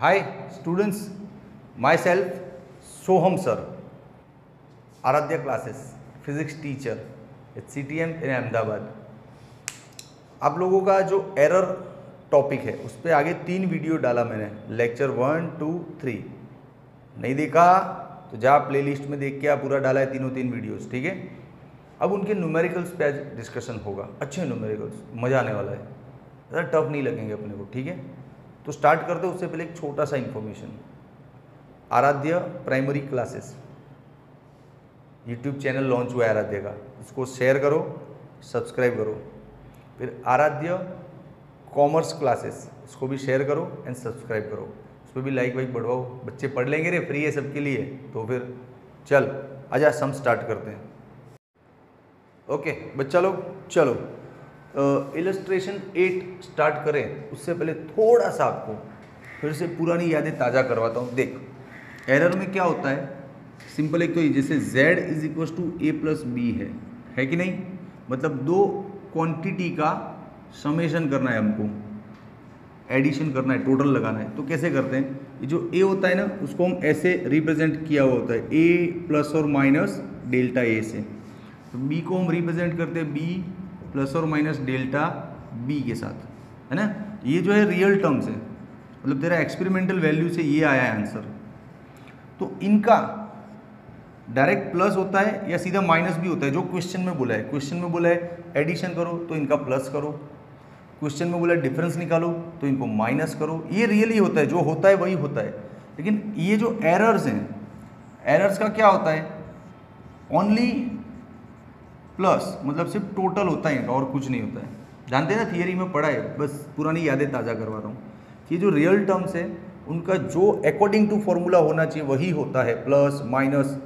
Hi students, myself Soham sir, Aradhya classes, physics teacher at CTM in Ahmedabad. आप लोगों का जो एरर टॉपिक है उस पर आगे 3 वीडियो डाला मैंने, लेक्चर 1, 2, 3। नहीं देखा तो जा प्लेलिस्ट में देख के आप पूरा डाला है तीनों वीडियोस, ठीक है। अब उनके न्यूमेरिकल्स पे आज डिस्कशन होगा, अच्छे न्यूमेरिकल्स, मज़ा आने वाला है, ज़्यादा टफ नहीं लगेंगे अपने को, ठीक है। तो स्टार्ट करते उससे पहले एक छोटा सा इन्फॉर्मेशन। आराध्य primary classes YouTube channel launch हुआ है आराध्य का, उसको शेयर करो, सब्सक्राइब करो। फिर आराध्य कॉमर्स क्लासेस, उसको भी शेयर करो एंड सब्सक्राइब करो, उस पर भी लाइक वाइक बढ़वाओ, बच्चे पढ़ लेंगे रे, फ्री है सबके लिए। तो फिर चल आजा सम स्टार्ट करते हैं। ओके बच्चा लोग चलो इलस्ट्रेशन 8 स्टार्ट करें उससे पहले थोड़ा सा आपको फिर से पुरानी यादें ताज़ा करवाता हूँ। देख एरर में क्या होता है, सिंपल एक तो ये, जैसे z is equal to a plus B है कि नहीं, मतलब दो क्वांटिटी का समेशन करना है हमको, एडिशन करना है, टोटल लगाना है। तो कैसे करते हैं, ये जो a होता है ना उसको हम ऐसे रिप्रेजेंट किया हुआ होता है, a प्लस और माइनस डेल्टा a से। तो b को हम रिप्रेजेंट करते हैं b प्लस और माइनस डेल्टा b के साथ, है ना। ये जो है रियल टर्म्स है, मतलब तेरा एक्सपेरिमेंटल वैल्यू से ये आया है आंसर। तो इनका डायरेक्ट प्लस होता है या सीधा माइनस भी होता है, जो क्वेश्चन में बोला है। क्वेश्चन में बोला है एडिशन करो तो इनका प्लस करो, क्वेश्चन में बोला है डिफरेंस निकालो तो इनको माइनस करो। ये रियली होता है, जो होता है वही होता है। लेकिन ये जो एरर्स हैं, एरर्स का क्या होता है, ओनली प्लस, मतलब सिर्फ टोटल होता है इनका और कुछ नहीं होता है। जानते हैं ना, थियरी में पढ़ा है, बस पुरानी यादें ताज़ा करवा रहा हूँ। ये जो रियल टर्म्स है उनका जो अकॉर्डिंग टू फॉर्मूला होना चाहिए वही होता है, प्लस माइनस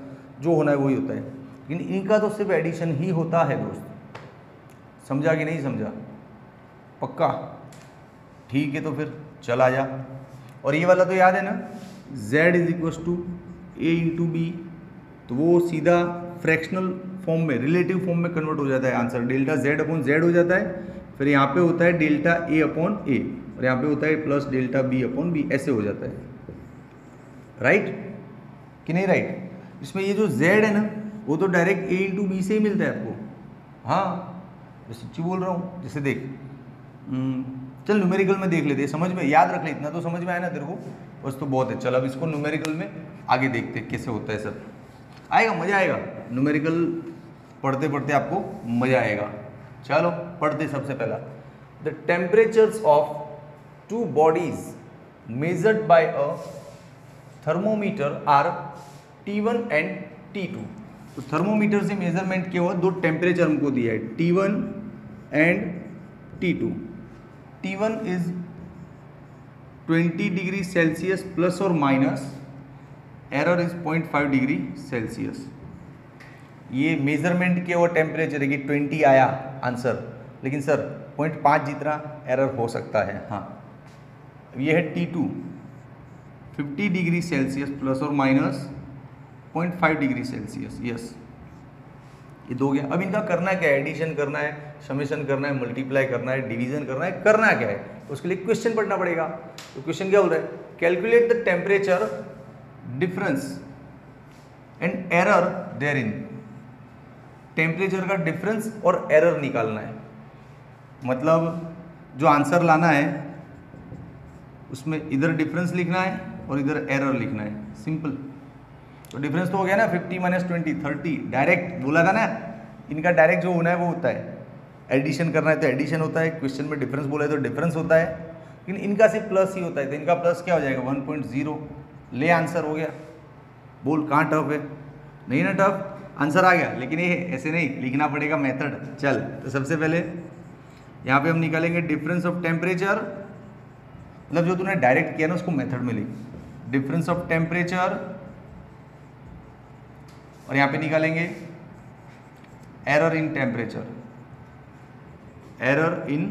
जो होना है वही होता है। लेकिन इनका तो सिर्फ एडिशन ही होता है दोस्त। समझा कि नहीं समझा? पक्का? ठीक है तो फिर चल आ जा। और ये वाला तो याद है ना, z is equal to a into B, तो वो सीधा फ्रैक्शनल फॉर्म में, रिलेटिव फॉर्म में कन्वर्ट हो जाता है answer, delta z upon z हो जाता है। फिर यहाँ पे होता है डेल्टा a अपॉन a, और यहाँ पे होता है plus delta b upon b, ऐसे हो जाता है। राइट कि नहीं राइट? इसमें ये जो z है ना वो तो डायरेक्ट a इंटू बी से ही मिलता है आपको। हाँ मैं सच्ची बोल रहा हूँ। जैसे देख, चल न्यूमेरिकल में देख लेते, समझ में, याद रख ले, इतना तो समझ में आया ना तेरे को, बस तो बहुत है। चल अब इसको न्यूमेरिकल में आगे देखते कैसे होता है सब, आएगा, मज़ा आएगा। न्यूमेरिकल पढ़ते पढ़ते आपको मज़ा आएगा। चलो पढ़ते। सबसे पहला, the temperatures of two bodies measured by a thermometer are T1 and T2। तो थर्मोमीटर से मेजरमेंट किया हुआ दो टेम्परेचर हमको दिया है, T1 and T2। T1 is 20 degree Celsius plus और minus, error is 0.5 degree Celsius. ये मेजरमेंट किया हुआ टेम्परेचर है कि 20 आया आंसर, लेकिन सर 0.5 जितना एरर हो सकता है। हाँ ये है T2, 50 डिग्री सेल्सियस प्लस और माइनस 0.5 डिग्री सेल्सियस। यस, ये दो गया। अब इनका करना क्या है, एडिशन करना है, समेशन करना है, मल्टीप्लाई करना है, डिवीजन करना है, करना क्या है, उसके लिए क्वेश्चन पढ़ना पड़ेगा। तो क्वेश्चन क्या बोल रहा है, calculate the temperature difference and error therein. Temperature का डिफरेंस और एरर निकालना है, मतलब जो आंसर लाना है उसमें इधर डिफरेंस लिखना है और इधर एरर लिखना है, सिंपल। तो डिफरेंस तो हो गया ना, 50 माइनस 20 30, डायरेक्ट बोला था ना, इनका डायरेक्ट जो होना है वो होता है। एडिशन करना है तो एडिशन होता है, क्वेश्चन में डिफरेंस बोला है तो डिफरेंस होता है, लेकिन इनका सिर्फ प्लस ही होता है। तो इनका प्लस क्या हो जाएगा, 1.0, ले आंसर हो गया। बोल कहाँ टफ है, नहीं ना टफ, आंसर आ गया। लेकिन ये ऐसे नहीं, लिखना पड़ेगा मेथड। चल तो सबसे पहले यहाँ पे हम निकालेंगे डिफरेंस ऑफ टेम्परेचर, मतलब जो तूने डायरेक्ट किया ना उसको मेथड में लिख, डिफरेंस ऑफ टेम्परेचर, और यहाँ पे निकालेंगे error in temperature, error in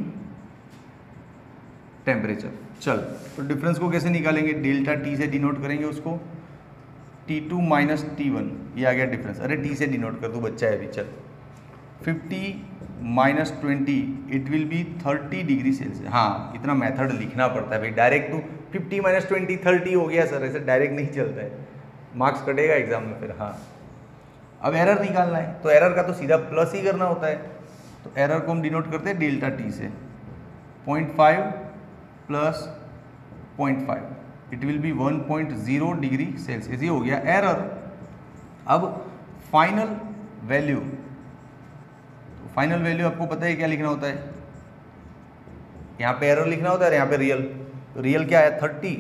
temperature. चल तो डिफरेंस को कैसे निकालेंगे, डेल्टा टी से डिनोट करेंगे उसको, T2 माइनस T1, ये आ गया डिफरेंस। अरे टी से डिनोट कर, तू बच्चा है अभी। चल 50 minus 20 it will be 30 degree Celsius. हाँ, इतना मेथड लिखना पड़ता है भाई, डायरेक्ट तो 50 माइनस 20 30 हो गया सर, ऐसे डायरेक्ट नहीं चलता है, मार्क्स कटेगा एग्जाम में फिर। हाँ, अब एरर निकालना है तो एरर का तो सीधा प्लस ही करना होता है, तो एरर को हम डिनोट करते हैं डेल्टा टी से। 0.5 plus 0.5 it will be 1.0 degree Celsius, ये हो गया एरर। अब फाइनल वैल्यू, फाइनल वैल्यू आपको पता है क्या लिखना होता है, यहाँ पे एरर लिखना होता है और यहाँ पे रियल। तो रियल क्या आया 30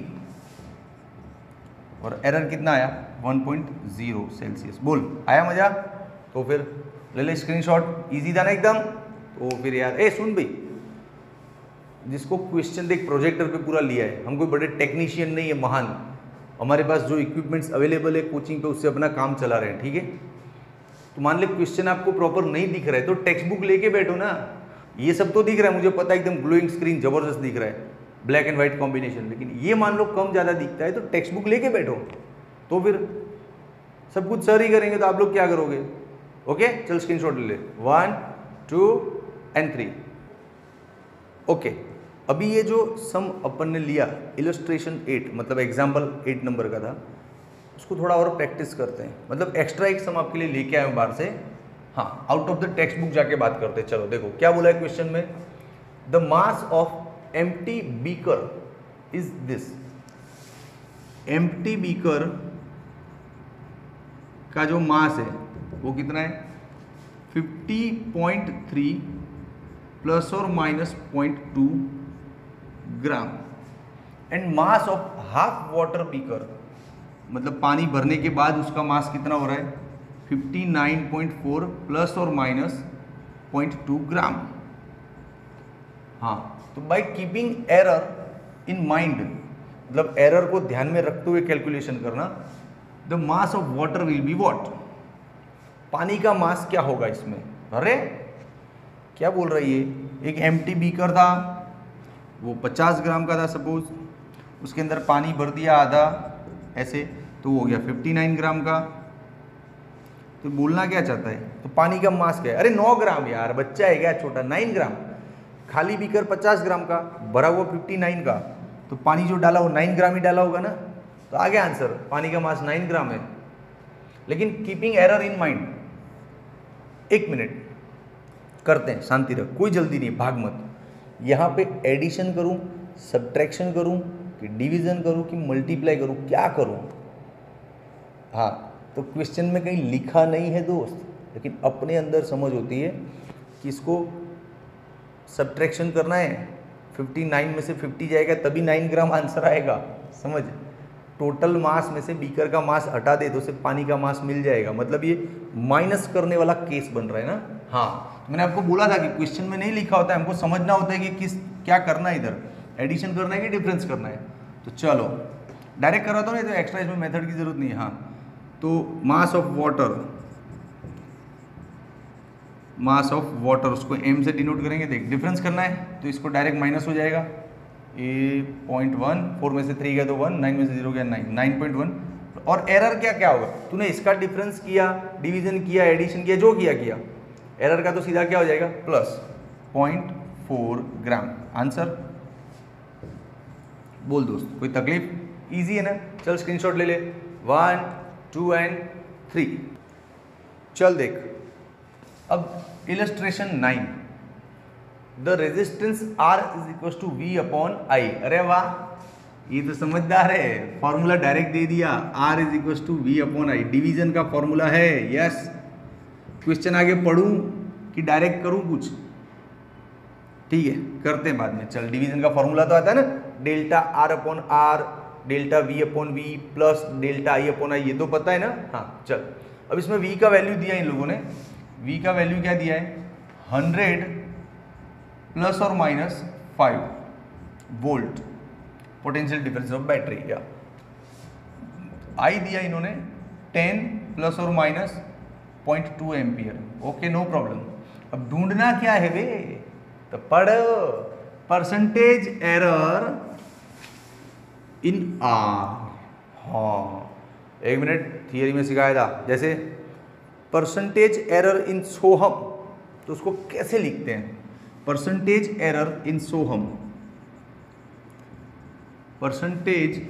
और एरर कितना आया 1.0 सेल्सियस। बोल आया मजा? तो फिर ले ले स्क्रीनशॉट, इजी था ना एकदम। तो फिर यार सुन भाई, जिसको क्वेश्चन देख प्रोजेक्टर पे पूरा लिया है, हम कोई बड़े टेक्नीशियन नहीं है महान, हमारे पास जो इक्विपमेंट्स अवेलेबल है कोचिंग पे उससे अपना काम चला रहे हैं, ठीक है। तो मान ले क्वेश्चन आपको प्रॉपर नहीं दिख रहा है तो टेक्स्ट बुक लेके बैठो ना। ये सब तो दिख रहा है मुझे पता है, एकदम ग्लोइंग स्क्रीन जबरदस्त दिख रहा है, ब्लैक एंड व्हाइट कॉम्बिनेशन, लेकिन ये मान लो कम ज़्यादा दिखता है तो टेक्स्ट बुक लेके बैठो, तो फिर सब कुछ सर ही करेंगे तो आप लोग क्या करोगे? ओके, चल स्क्रीनशॉट ले ले, 1 2 and 3। ओके, अभी ये जो सम अपन ने लिया इलस्ट्रेशन 8 मतलब एग्जाम्पल 8 नंबर का था, उसको थोड़ा और प्रैक्टिस करते हैं, मतलब एक्स्ट्रा एक सम आपके लिए लेके आए बाहर से। हाँ, out of the text book जाके बात करते हैं। चलो देखो क्या बोला है क्वेश्चन में, the mass of empty beaker is this. Empty beaker का जो मास है वो कितना है 50.3 प्लस और minus 0.2 gram, and mass of half water beaker मतलब पानी भरने के बाद उसका मास कितना हो रहा है 59.4 प्लस और माइनस 0.2 ग्राम। हाँ, तो by keeping error in mind, मतलब एरर को ध्यान में रखते हुए कैलकुलेशन करना, the mass of water will be what, पानी का मास क्या होगा इसमें। अरे क्या बोल रही है, एक एम्प्टी बीकर था वो 50 ग्राम का था सपोज, उसके अंदर पानी भर दिया आधा ऐसे, तो हो गया 59 ग्राम का। तो बोलना क्या चाहता है, तो पानी का मास क्या है, अरे 9 ग्राम यार, बच्चा है क्या छोटा, 9 ग्राम। खाली बीकर 50 ग्राम का, भरा हुआ 59 का, तो पानी जो डाला वो 9 ग्राम ही डाला होगा ना, तो आ गया आंसर, पानी का मास 9 ग्राम है। लेकिन keeping error in mind, 1 minute करते हैं, शांति रख, कोई जल्दी नहीं, भाग मत। यहाँ पे एडिशन करूँ, सब्ट्रैक्शन करूँ कि डिवीजन करूँ कि मल्टीप्लाई करूँ, क्या करूँ? हाँ, तो क्वेश्चन में कहीं लिखा नहीं है दोस्त, लेकिन अपने अंदर समझ होती है कि इसको सब्ट्रैक्शन करना है, 59 में से 50 जाएगा तभी 9 ग्राम आंसर आएगा। समझ, टोटल मास में से बीकर का मास हटा दे तो सिर्फ पानी का मास मिल जाएगा, मतलब ये माइनस करने वाला केस बन रहा है ना। हाँ, तो मैंने आपको बोला था कि क्वेश्चन में नहीं लिखा होता है, हमको समझना होता है कि क्या करना है, इधर एडिशन करना है कि डिफरेंस करना है। तो चलो डायरेक्ट कराता हूँ, नहीं तो एक्स्ट्रा इसमें मेथड की जरूरत नहीं है। हाँ, तो मास ऑफ वाटर उसको m से डिनोट करेंगे। देख, डिफरेंस करना है तो इसको डायरेक्ट माइनस हो जाएगा, ए 0.1, 4 में से 3 गया तो 1, 9 में से 0 गया 9, 9.1। और एरर क्या होगा, तूने इसका डिफरेंस किया, डिवीजन किया, एडिशन किया, जो किया, एरर का तो सीधा क्या हो जाएगा प्लस 0.4 ग्राम। आंसर बोल दोस्त, कोई तकलीफ? इजी है ना। चल स्क्रीनशॉट ले ले, 1 2 and 3। चल देख, अब illustration 9, the resistance R is equal to V upon I। अरे वाह, ये तो समझदार है, फॉर्मूला डायरेक्ट दे दिया, R is equal to V upon I, division का फॉर्मूला है। यस, क्वेश्चन आगे पढ़ूं कि डायरेक्ट करूं कुछ? ठीक है, करते हैं बाद में। चल, डिवीजन का फॉर्मूला तो आता है ना, delta R upon R, delta V upon V plus delta I upon I, ये तो पता है ना। हाँ चल, अब इसमें V का वैल्यू दिया इन लोगों ने, V का वैल्यू क्या दिया है 100 प्लस और minus 5 volt potential difference of battery, या I दिया इन्होंने 10 प्लस और minus 0.2 ampere. Okay, no problem. अब ढूंढना क्या है वे, तो पढ़, परसेंटेज एरर इन R। हाँ, 1 मिनट, थियरी में सिखाया था, जैसे परसेंटेज एरर इन सोहम तो उसको कैसे लिखते हैं? Percentage error in Soham, percentage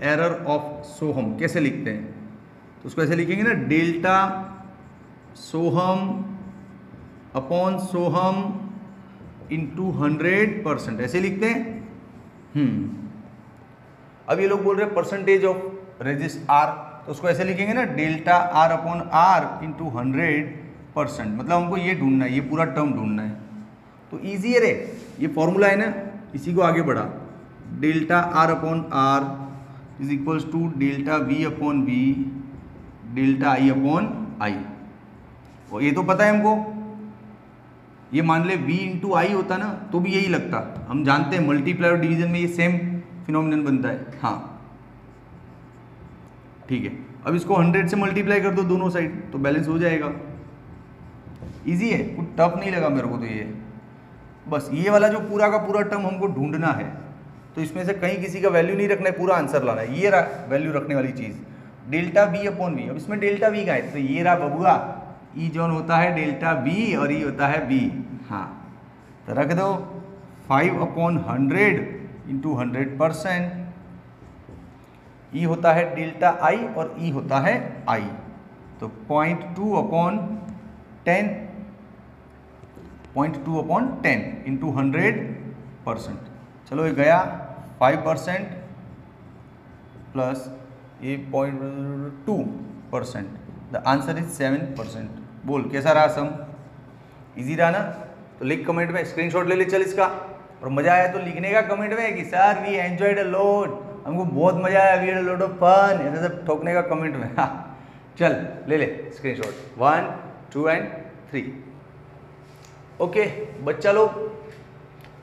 error of Soham कैसे लिखते हैं? तो उसको ऐसे लिखेंगे ना, delta Soham upon Soham into 100%, ऐसे लिखते हैं। अब ये लोग बोल रहे हैं परसेंटेज ऑफ रेजिस्ट आर, तो उसको ऐसे लिखेंगे ना, delta R upon R into 100%, मतलब हमको ये ढूंढना है, ये पूरा टर्म ढूंढना है। तो ईजी है रे, ये फॉर्मूला है ना, इसी को आगे बढ़ा, delta R upon R is equals to delta V upon V delta I upon I. और ये तो पता है हमको, ये मान ले v इंटू आई होता ना तो भी यही लगता, हम जानते हैं मल्टीप्लाई और डिवीजन में ये सेम फिनोमिनन बनता है। हाँ ठीक है, अब इसको 100 से मल्टीप्लाई कर दो दोनों साइड तो बैलेंस हो जाएगा। इजी है, कुछ टफ नहीं लगा मेरे को तो ये, बस ये वाला जो पूरा का पूरा टर्म हमको ढूंढना है, तो इसमें से कहीं किसी का वैल्यू नहीं रखना है, पूरा आंसर लाना है। ये रहा वैल्यू रखने वाली चीज़, डेल्टा वी अपॉन वी। अब इसमें डेल्टा वी का है तो ये रहा बबुआ, ई जोन होता है डेल्टा वी और ई होता है वी। हाँ तो रख दो 5 अपॉन 100 इंटू 100%, ई होता है डेल्टा आई और ई होता है आई, तो 0.2 अपॉन 10, 0.2 अपॉन 10 इंटू 100%। चलो ये गया 5% प्लस ये 0.2%, द आंसर इज 7%। बोल कैसा रहा सम? इजी रहा ना? तो लिख कमेंट में, स्क्रीनशॉट ले ले चल इसका, और मजा आया तो लिखने का कमेंट में कि sir we enjoyed a lot, हमको बहुत मजा आया, we had a lot of fun, ऐसे सब ठोकने का कमेंट में। हाँ चल ले ले स्क्रीनशॉट, 1 2 एंड 3। ओके बच्चा लोग,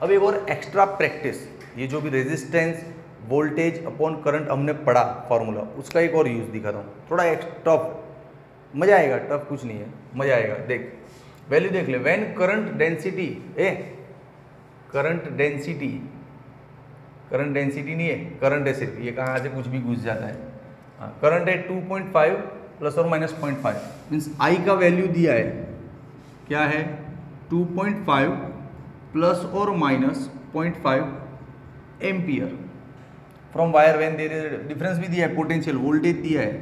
अब एक और एक्स्ट्रा प्रैक्टिस, ये जो भी रेजिस्टेंस वोल्टेज अपॉन करंट हमने पढ़ा फॉर्मूला, उसका एक और यूज़ दिखाता हूँ, थोड़ा टफ, मज़ा आएगा, टफ कुछ नहीं है, मज़ा आएगा। देख वैल्यू देख ले, when current density, current density, current density नहीं है, करंट है सिर्फ, ये कहाँ से कुछ भी घुस जाता है। हाँ करंट है 2.5 प्लस और माइनस 0.5, मीन्स आई का वैल्यू दिया है, क्या है 2.5 प्लस और minus 0.5 ampere from wire when there is difference भी दिया है, पोटेंशियल वोल्टेज दिया है,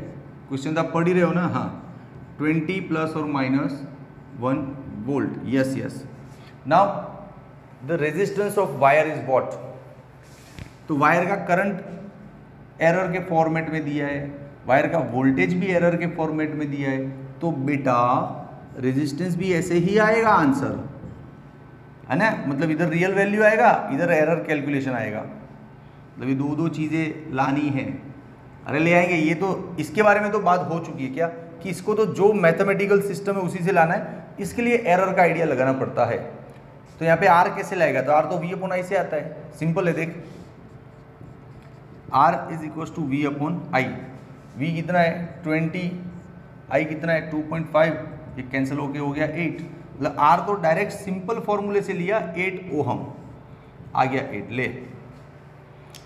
क्वेश्चन तो आप पढ़ ही रहे हो ना। हाँ 20 प्लस और minus 1 volt, yes yes. Now the resistance of wire is what, तो वायर का करंट एरर के फॉर्मेट में दिया है, वायर का वोल्टेज भी एरर के फॉर्मेट में दिया है, तो बेटा रेजिस्टेंस भी ऐसे ही आएगा आंसर, है ना, मतलब इधर रियल वैल्यू आएगा, इधर एरर कैलकुलेशन आएगा, मतलब ये दो चीज़ें लानी है। अरे ले आएंगे, ये तो इसके बारे में तो बात हो चुकी है क्या, कि इसको तो जो मैथमेटिकल सिस्टम है उसी से लाना है, इसके लिए एरर का आइडिया लगाना पड़ता है। तो यहाँ पे आर कैसे लाएगा, तो आर तो वी अपॉन आई से आता है, सिंपल है। देख R is equal to V upon I, V कितना है 20, आई कितना है 2.5, ये कैंसिल होके हो गया 8, मतलब आर तो डायरेक्ट सिंपल फॉर्मूले से लिया 8 ओहम, आ गया 8 ले।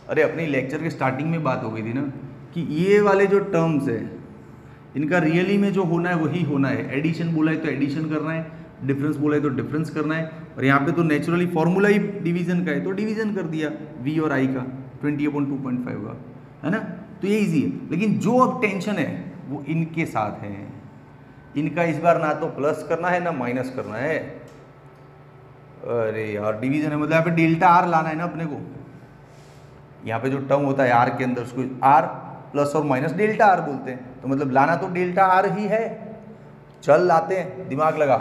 अरे अपनी लेक्चर के स्टार्टिंग में बात हो गई थी ना कि ये वाले जो टर्म्स है इनका रियली में जो होना है वही होना है, एडिशन बोला है तो एडिशन करना है, डिफरेंस बोला है तो डिफरेंस करना है, और यहाँ पे तो नेचुरली फॉर्मूला ही डिवीजन का है तो डिवीजन कर दिया v और i का 20/2.5 का, है ना। तो ये इजी है, लेकिन जो अब टेंशन है वो इनके साथ है, इनका इस बार ना तो प्लस करना है ना माइनस करना है। अरे यार डिवीजन है, मतलब यहाँ पे डेल्टा आर लाना है ना अपने को, यहाँ पे जो टर्म होता है आर के अंदर उसको आर प्लस और माइनस डेल्टा आर बोलते हैं, तो मतलब लाना तो डेल्टा आर ही है। चल लाते हैं, दिमाग लगा,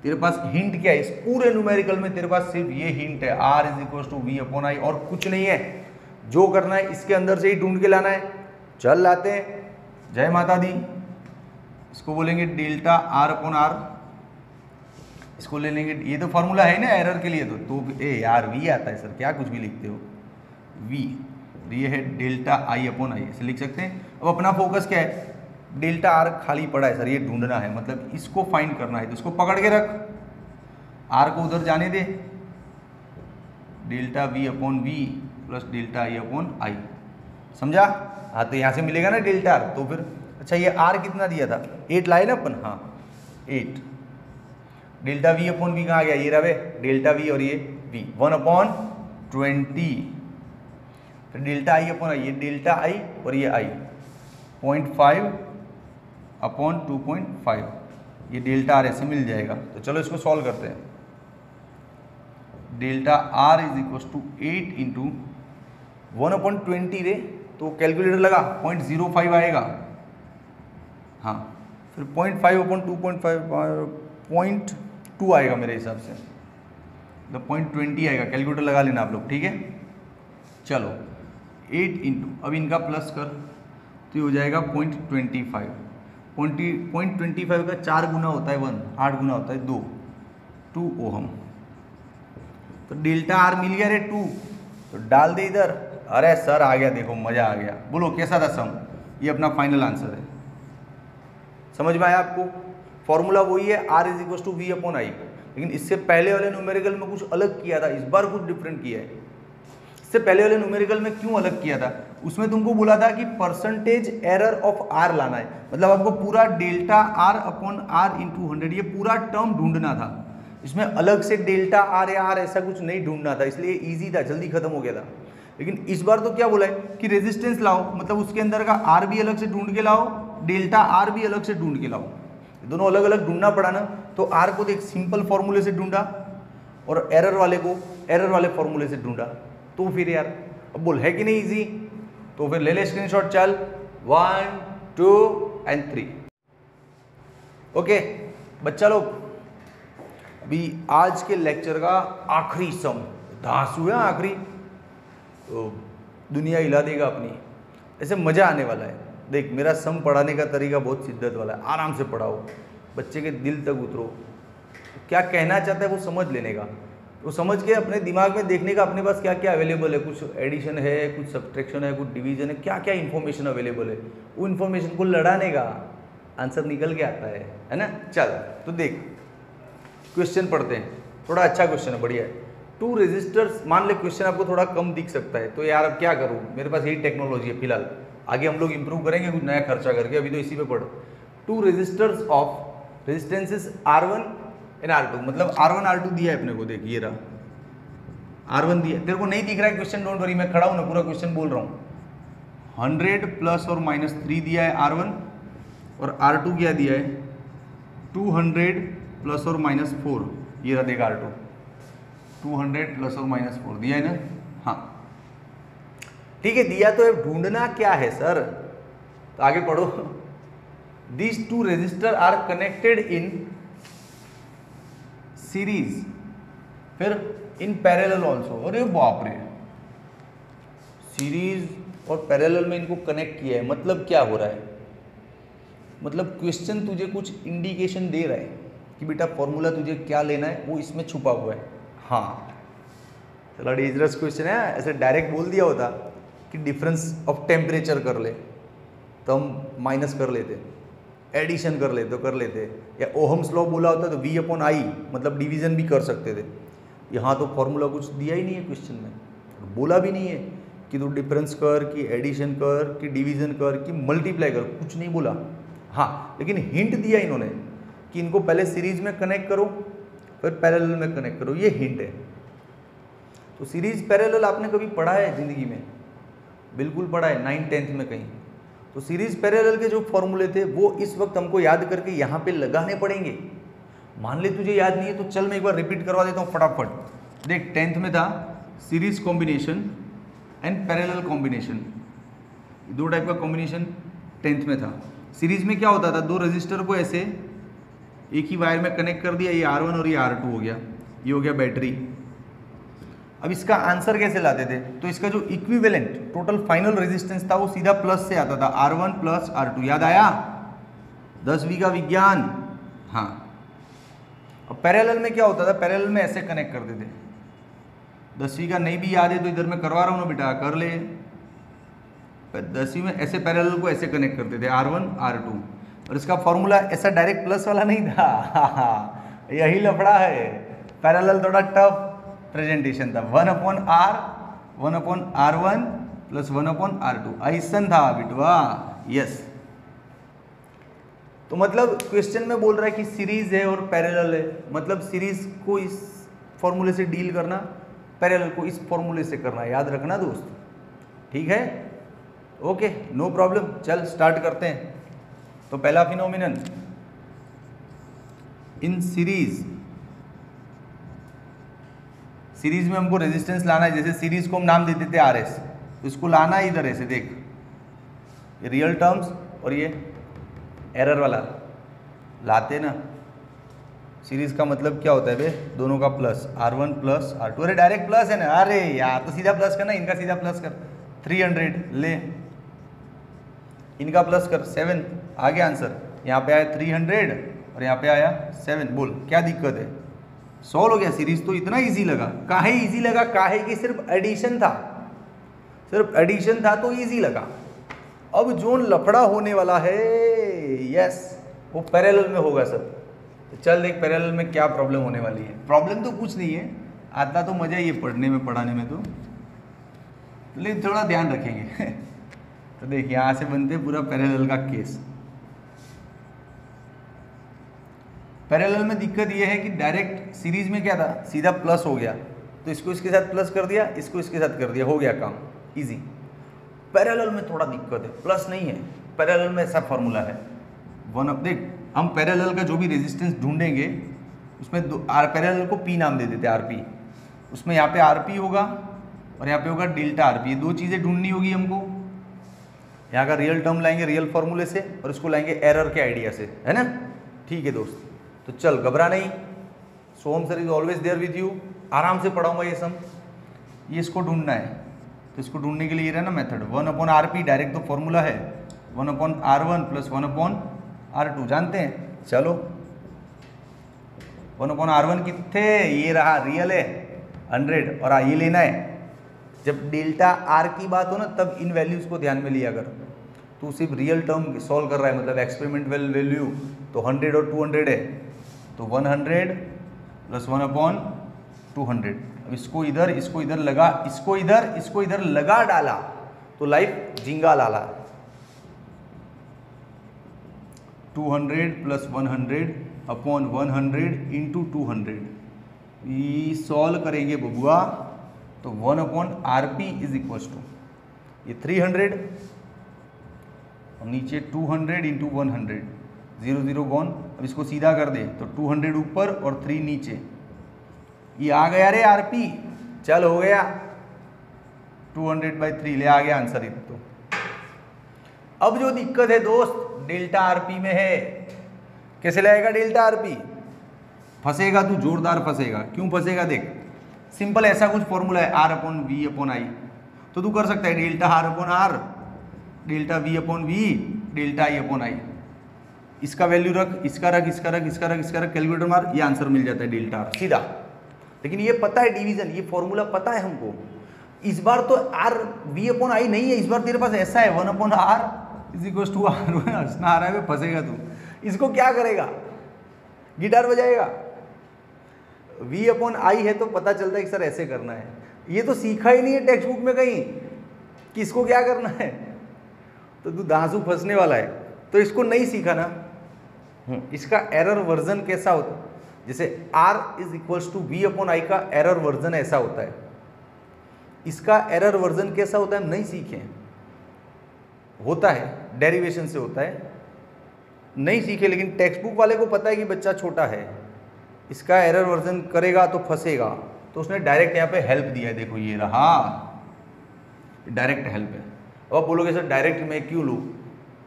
तेरे पास हिंट क्या है इस पूरे न्यूमेरिकल में, तेरे पास सिर्फ ये हिंट है, R is equal to V upon I, और कुछ नहीं है। जो करना है इसके अंदर से ही ढूंढ के लाना है। चल लाते हैं, जय माता दी। इसको बोलेंगे डेल्टा आर अपॉन आर, इसको ले लेंगे, ये तो फॉर्मूला है ना एरर के लिए, तो ए यार वी आता है सर, क्या कुछ भी लिखते हो वी, ये है डेल्टा आई अपॉन आई, ऐसे लिख सकते हैं। अब अपना फोकस क्या है, डेल्टा आर खाली पड़ा है सर, ये ढूंढना है, मतलब इसको फाइंड करना है, तो इसको पकड़ के रख, आर को उधर जाने दे, delta V upon V plus delta I upon I, समझा। हाँ तो यहाँ से मिलेगा ना डेल्टा आर, तो फिर अच्छा ये आर कितना दिया था 8 लाए ना अपन, हाँ 8, डेल्टा वी अपॉन वी कहाँ गया, ये रहा डेल्टा वी और ये वी 1/20, फिर डेल्टा आई अपॉन आई, ये डेल्टा आई और ये आई 0.5 अपॉन 2.5, ये डेल्टा आर ऐसे मिल जाएगा। तो चलो इसको सॉल्व करते हैं। Delta R is equal to 8 into 1/20 रे, तो कैलकुलेटर लगा 0.05 आएगा, हाँ, फिर 0.5 अपॉन 2.5 0.2 आएगा मेरे हिसाब से, मतलब 0.20 आएगा, कैलकुलेटर लगा लेना आप लोग, ठीक है। चलो 8 इंटू, अब इनका प्लस कर तो ये हो जाएगा 0.25, 0.25 का 4 गुना होता है 1, 8 गुना होता है 2 ओहम। तो डेल्टा आर मिल गया रे 2, तो डाल दे इधर। अरे सर आ गया, देखो मजा आ गया। बोलो कैसा था सम, ये अपना फाइनल आंसर है। समझ में आया आपको? फॉर्मूला वही है, R is equal to V upon I, लेकिन इससे पहले वाले न्यूमेरिकल में कुछ अलग किया था, इस बार कुछ डिफरेंट किया है। इससे पहले वाले न्यूमेरिकल में क्यों अलग किया था, उसमें तुमको बोला था कि परसेंटेज एरर ऑफ आर लाना है, मतलब आपको पूरा delta R upon R into 100 ये पूरा टर्म ढूंढना था। इसमें अलग से डेल्टा आर या आर ऐसा कुछ नहीं ढूंढना था, इसलिए इजी था, जल्दी खत्म हो गया था। लेकिन इस बार तो क्या बोला है कि रेजिस्टेंस लाओ, मतलब उसके अंदर का आर भी अलग से ढूंढ के लाओ, डेल्टा आर भी अलग से ढूंढ के लाओ, दोनों अलग अलग ढूंढना पड़ा ना। तो आर को एक सिंपल फॉर्मूले से ढूंढा और एरर वाले को एरर वाले फॉर्मूले से ढूंढा। तो फिर यार अब बोल है कि नहीं इजी, तो फिर ले ले स्क्रीनशॉट, चल 1 2 एंड 3। ओके बच्चा लोग, अभी आज के लेक्चर का आखिरी सम, धांसू है आखिरी, तो दुनिया हिला देगा अपनी, ऐसे मज़ा आने वाला है। देख मेरा सम पढ़ाने का तरीका बहुत शिद्दत वाला है, आराम से पढ़ाओ, बच्चे के दिल तक उतरो, क्या कहना चाहता है वो समझ लेने का, वो समझ के अपने दिमाग में देखने का अपने पास क्या क्या अवेलेबल है, कुछ एडिशन है, कुछ सब्ट्रैक्शन है, कुछ डिवीजन है, क्या क्या इन्फॉर्मेशन अवेलेबल है, वो इन्फॉर्मेशन को लड़ाने का आंसर निकल के आता है ना। चल तो देख क्वेश्चन पढ़ते हैं, थोड़ा अच्छा क्वेश्चन है, बढ़िया है। 2 रेजिस्टर्स, मान ले क्वेश्चन आपको थोड़ा कम दिख सकता है, तो यार अब क्या करूँ, मेरे पास यही टेक्नोलॉजी है फिलहाल, आगे हम लोग इंप्रूव करेंगे कुछ नया खर्चा करके, अभी तो इसी पे पढ़। 2 resistors of resistances R1 and R2, मतलब R1 R2 दिया है अपने को, देख ये रहा R1 दिया, तेरे को नहीं दिख रहा है क्वेश्चन, डोंट वरी, मैं खड़ा हूँ ना, पूरा क्वेश्चन बोल रहा हूँ। 100 प्लस और माइनस 3 दिया है R1, और R2 क्या दिया है 200 प्लस और माइनस 4, ये रहा देख R2 200 प्लस और माइनस 4 दिया है ना, हाँ ठीक है दिया। तो ढूंढना क्या है सर, तो आगे पढ़ो। These 2 resistor R connected in series, फिर इन पैरेलल ऑल्सो। अरे बाप रे, सीरीज और पैरेलल में इनको कनेक्ट किया है, मतलब क्या हो रहा है, मतलब क्वेश्चन तुझे कुछ इंडिकेशन दे रहा है कि बेटा फॉर्मूला तुझे क्या लेना है वो इसमें छुपा हुआ है। हाँ चलो डेंजरस क्वेश्चन है, ऐसे डायरेक्ट बोल दिया होता कि डिफरेंस ऑफ टेम्परेचर कर ले तो हम माइनस कर लेते, एडिशन कर लेते तो कर लेते, या ओहम्स लॉ बोला होता तो V अपॉन आई मतलब डिवीजन भी कर सकते थे। यहाँ तो फॉर्मूला कुछ दिया ही नहीं है क्वेश्चन में, बोला भी नहीं है कि तू डिफरेंस कर, कि एडिशन कर, कि डिवीजन कर, कि मल्टीप्लाई कर, कुछ नहीं बोला। हाँ लेकिन हिंट दिया इन्होंने कि इनको पहले सीरीज में कनेक्ट करो फिर पैरेलल में कनेक्ट करो, ये हिंट है। तो सीरीज पैरेलल आपने कभी पढ़ा है ज़िंदगी में? बिल्कुल पढ़ा है, 9th 10th में कहीं। तो सीरीज पैरेलल के जो फॉर्मूले थे वो इस वक्त हमको याद करके यहाँ पे लगाने पड़ेंगे। मान ले तुझे याद नहीं है तो चल मैं एक बार रिपीट करवा देता हूँ फटाफट। देख 10th में था series combination and parallel combination, 2 type का कॉम्बिनेशन 10th में था। सीरीज में क्या होता था, 2 रजिस्टर को ऐसे एक ही वायर में कनेक्ट कर दिया, ये R1 और ये R2 हो गया, ये हो गया बैटरी। अब इसका आंसर कैसे लाते थे, तो इसका जो इक्विवेलेंट टोटल फाइनल रेजिस्टेंस था वो सीधा प्लस से आता था, R1 प्लस R2, याद आया 10वीं का विज्ञान। हाँ अब पैरेलल में क्या होता था, पैरेलल में ऐसे कनेक्ट करते थे। 10वीं का नहीं भी याद है तो इधर मैं करवा रहा हूँ ना बेटा, कर ले। 10वीं में ऐसे पैरेलल को ऐसे कनेक्ट करते थे, R1 R2, और इसका फॉर्मूला ऐसा डायरेक्ट प्लस वाला नहीं था। यही लफड़ा है, पैरेलल थोड़ा टफ प्रेजेंटेशन था। 1/R1 प्लस 1/R2 ऐसा था बिटवा। यस तो मतलब क्वेश्चन में बोल रहा है कि सीरीज है और पैरेलल है, मतलब सीरीज को इस फॉर्मूले से डील करना, पैरेलल को इस फॉर्मूले से करना, याद रखना दोस्त, ठीक है। Okay, no problem. चल स्टार्ट करते हैं। तो पहला फिनोमिनन, इन सीरीज, सीरीज में हमको रेजिस्टेंस लाना है। जैसे सीरीज को हम नाम देते थे RS, तो इसको लाना है इधर ऐसे, देख ये रियल टर्म्स और ये एरर वाला लाते ना। सीरीज का मतलब क्या होता है बे, दोनों का प्लस, R1 प्लस R2। अरे डायरेक्ट प्लस है ना, अरे यार तो सीधा प्लस करना, इनका सीधा प्लस कर, 300 ले, इनका प्लस कर 7, आ गया आंसर। यहाँ पे आया 300 और यहाँ पे आया 7। बोल क्या दिक्कत है, सॉल्व हो गया। सीरीज तो इतना इजी लगा। काहे इजी लगा, काहे कि सिर्फ एडिशन था, सिर्फ एडिशन था तो इजी लगा। अब जो लफड़ा होने वाला है, यस, वो पैरेलल में होगा सब। तो चल देख पैरेलल में क्या प्रॉब्लम होने वाली है। प्रॉब्लम तो कुछ नहीं है, आता तो मजा ही है पढ़ने में, पढ़ाने में तो, लेकिन थोड़ा ध्यान रखेंगे। तो देख यहाँ से बनते पूरा पैरेलल का केस। पैरेलल में दिक्कत ये है कि डायरेक्ट सीरीज में क्या था, सीधा प्लस हो गया, तो इसको इसके साथ प्लस कर दिया, इसको इसके साथ कर दिया, हो गया काम इजी। पैरेलल में थोड़ा दिक्कत है, प्लस नहीं है, पैरेलल में ऐसा फॉर्मूला है वन अप। देख हम पैरेलल का जो भी रेजिस्टेंस ढूंढेंगे उसमें पैरेलल को P नाम दे देते हैं, RP। उसमें यहाँ पे RP होगा और यहाँ पे होगा डेल्टा RP। ये दो चीज़ें ढूंढनी होगी हमको। यहाँ का रियल टर्म लाएंगे रियल फॉर्मूले से और इसको लाएंगे एरर के आइडिया से, है ना। ठीक है दोस्त, तो चल घबरा नहीं, Soham sir is always there with you. आराम से पढ़ाऊंगा ये सम। ये इसको ढूंढना है, तो इसको ढूंढने के लिए ये रहा ना मेथड, 1/RP, डायरेक्ट तो फॉर्मूला है 1/R1 प्लस 1/R2, जानते हैं। चलो 1/R1 कितने, ये रहा रियल है 100, और ये लेना है। जब डेल्टा R की बात हो ना तब इन वैल्यूज को ध्यान में लिया अगर तू सिर्फ रियल टर्म सॉल्व कर रहा है, मतलब एक्सपेरिमेंटल वैल्यू तो 100 और 200 है, तो 100 प्लस 1/200। अब इसको इधर लगा, इसको इधर लगा डाला तो लाइफ जिंगा लाला। 200 प्लस 100/100 इंटू 200, ये सॉल्व करेंगे बबुआ, तो 1/RP इज इक्वल टू ये 300 और नीचे 200 इंटू 100, 0 0 गॉन। अब इसको सीधा कर दे तो 200 ऊपर और 3 नीचे, ये आ गया रे RP। चल हो गया 200/3, ले आ गया आंसर। तो अब जो दिक्कत है दोस्त डेल्टा RP में है। कैसे लाएगा डेल्टा RP, फंसेगा तू, जोरदार फंसेगा। क्यों फंसेगा देख, सिंपल ऐसा कुछ फॉर्मूला है R/V/I। तो तू कर सकता है delta R/R, delta V/V, delta I/I। इसका वैल्यू रख, इसका रख, इसका रख, इसका रख, इसका रख, कैलकुलेटर मार, ये आंसर मिल जाता है डेल्टा R सीधा। लेकिन ये पता है डिवीजन, ये फॉर्मूला पता है हमको। इस बार तो R/V/I नहीं है, इस बार तेरे पास ऐसा है 1/R is equal to R1। हंसना आ रहा है, फंसेगा तू। इसको क्या करेगा, गिटार बजाएगा। V/I है तो पता चलता है कि सर ऐसे करना है। ये तो सीखा ही नहीं है टेक्स्ट बुक में कहीं कि इसको क्या करना है, तो तू दांसू फंसने वाला है। तो इसको नहीं सीखा ना। इसका एरर वर्जन कैसा होता है, जैसे R is equals to V/I का एरर वर्जन ऐसा होता है। इसका एरर वर्जन कैसा होता है हम नहीं सीखे, होता है डेरिवेशन से होता है, नहीं सीखे। लेकिन टेक्स्ट बुक वाले को पता है कि बच्चा छोटा है, इसका एरर वर्जन करेगा तो फंसेगा, तो उसने डायरेक्ट यहाँ पे हेल्प दिया है। देखो ये रहा, डायरेक्ट हेल्प है। अब आप बोलोगे सर डायरेक्ट मैं क्यों लूँ,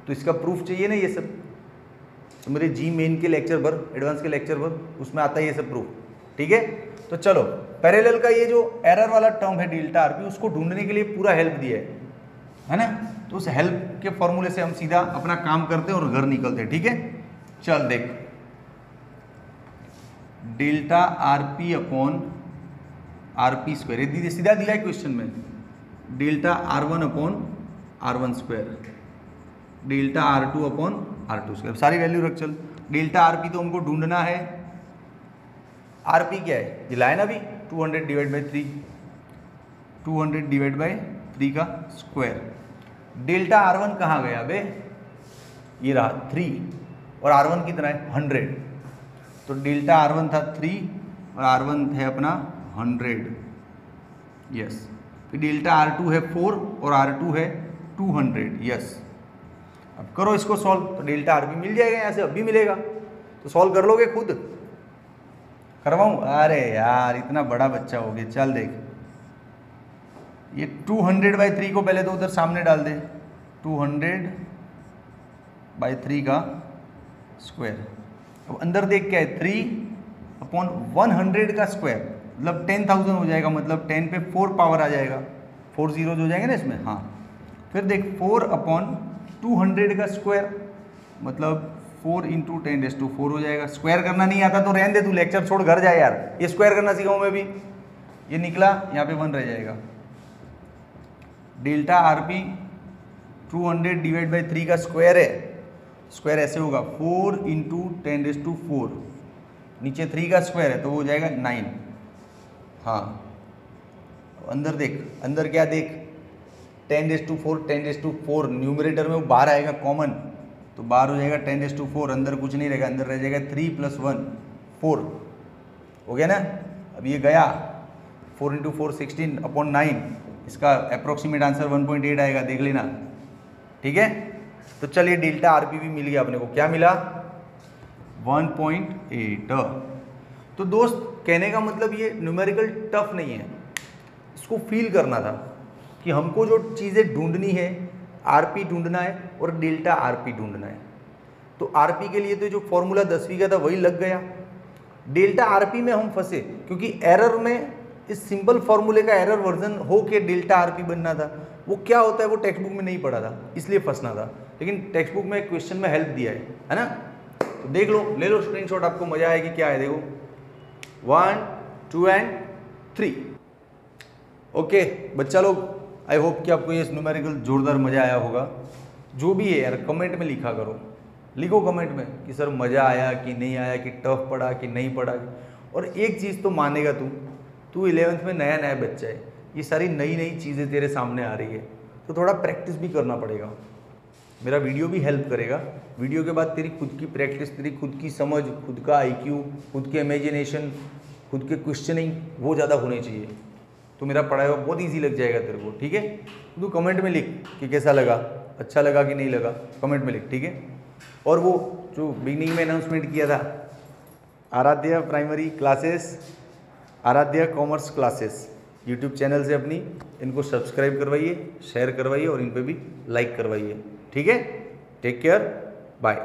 तो इसका प्रूफ चाहिए ना ये सब। तो मेरे जी मेन के लेक्चर पर, एडवांस के लेक्चर पर, उसमें आता है ये सब प्रूफ, ठीक है। तो चलो पैरेलल का ये जो एरर वाला टर्म है डेल्टा RP, उसको ढूंढने के लिए पूरा हेल्प दिया है ना। तो उस हेल्प के फॉर्मूले से हम सीधा अपना काम करते हैं और घर निकलते हैं, ठीक है। चल देख, डेल्टा RP/RP स्क्वायर, ये सीधा दिया है क्वेश्चन में। Delta R1/R1 square, delta R2/R2 square, सारी वैल्यू रख चल। डेल्टा RP तो हमको ढूंढना है, RP क्या है दिलाए ना अभी, 200/3, 200/3 का स्क्वायर। डेल्टा R1 कहाँ गया बे, ये रहा 3, और R1 कितना है 100, तो डेल्टा R1 था 3 और R1 है अपना 100, यस। फिर डेल्टा R2 है 4 और R2 है 200, यस। अब करो इसको सॉल्व, तो डेल्टा RP मिल जाएगा, यहाँ से अब भी मिलेगा, तो सॉल्व कर लोगे खुद, करवाऊँ? अरे यार इतना बड़ा बच्चा हो गया, चल देख, ये 200/3 को पहले तो उधर सामने डाल दे, 200/3 का स्क्वायर। अब अंदर देख क्या है, 3/100 का स्क्वायर, मतलब 10,000 हो जाएगा, मतलब 10 पे 4 पावर आ जाएगा, 4 zeros हो जाएंगे ना इसमें, हाँ। फिर देख 4/200 का स्क्वायर, मतलब 4 × 10⁴ हो जाएगा। स्क्वायर करना नहीं आता तो रहने दे, तू लेक्चर छोड़ घर जाए यार, ये स्क्वायर करना सिखाऊं मैं भी। ये निकला, यहाँ पे 1 रह जाएगा। डेल्टा RP 200/3 का स्क्वायर है, स्क्वायर ऐसे होगा 4 × 10⁴, नीचे 3 का स्क्वायर है तो वो हो जाएगा 9, हाँ। अंदर देख, अंदर क्या देख, 10⁴ न्यूमरेटर में वो बाहर आएगा कॉमन, तो बाहर हो जाएगा 10⁴, अंदर कुछ नहीं रहेगा, अंदर रह जाएगा 3 + 1 4, हो गया ना। अब ये गया 4 × 4 16/9, इसका अप्रोक्सीमेट आंसर 1.8 आएगा, देख लेना, ठीक है। तो चलिए डेल्टा RP भी मिल गया अपने को, क्या मिला 1.8। तो दोस्त कहने का मतलब ये न्यूमेरिकल टफ नहीं है, इसको फील करना था कि हमको जो चीज़ें ढूंढनी है, RP ढूंढना है और डेल्टा RP ढूंढना है। तो RP के लिए तो जो फॉर्मूला 10वीं का था वही लग गया, डेल्टा RP में हम फंसे क्योंकि एरर में इस सिंपल फॉर्मूले का एरर वर्जन हो के डेल्टा RP बनना था। वो क्या होता है वो टेक्स्ट बुक में नहीं पढ़ा था, इसलिए फंसना था, लेकिन टेक्स्ट बुक में क्वेश्चन में हेल्प दिया है ना। तो देख लो, ले लो स्क्रीनशॉट, आपको मजा आएगी। क्या है देखो, 1 2 एंड 3। ओके बच्चा लोग, आई होप कि आपको ये न्यूमेरिकल जोरदार मज़ा आया होगा। जो भी है यार कमेंट में लिखा करो, लिखो कमेंट में कि सर मज़ा आया कि नहीं आया, कि टफ पड़ा कि नहीं पड़ा। और एक चीज़ तो मानेगा तू 11th में नया नया बच्चा है, ये सारी नई नई चीज़ें तेरे सामने आ रही है, तो थोड़ा प्रैक्टिस भी करना पड़ेगा। मेरा वीडियो भी हेल्प करेगा, वीडियो के बाद तेरी खुद की प्रैक्टिस, तेरी खुद की समझ, खुद का IQ, खुद के इमेजिनेशन, खुद के क्वेश्चनिंग, वो ज़्यादा होने चाहिए, तो मेरा पढ़ाया हुआ बहुत ईजी लग जाएगा तेरे को, ठीक है। तू कमेंट में लिख कि कैसा लगा, अच्छा लगा कि नहीं लगा, कमेंट में लिख, ठीक है। और वो जो बिगनिंग में अनाउंसमेंट किया था, Aaradhya primary classes, Aaradhya commerce classes YouTube channel से अपनी, इनको सब्सक्राइब करवाइए, शेयर करवाइए और इन पे भी लाइक करवाइए, ठीक है। Take care, bye.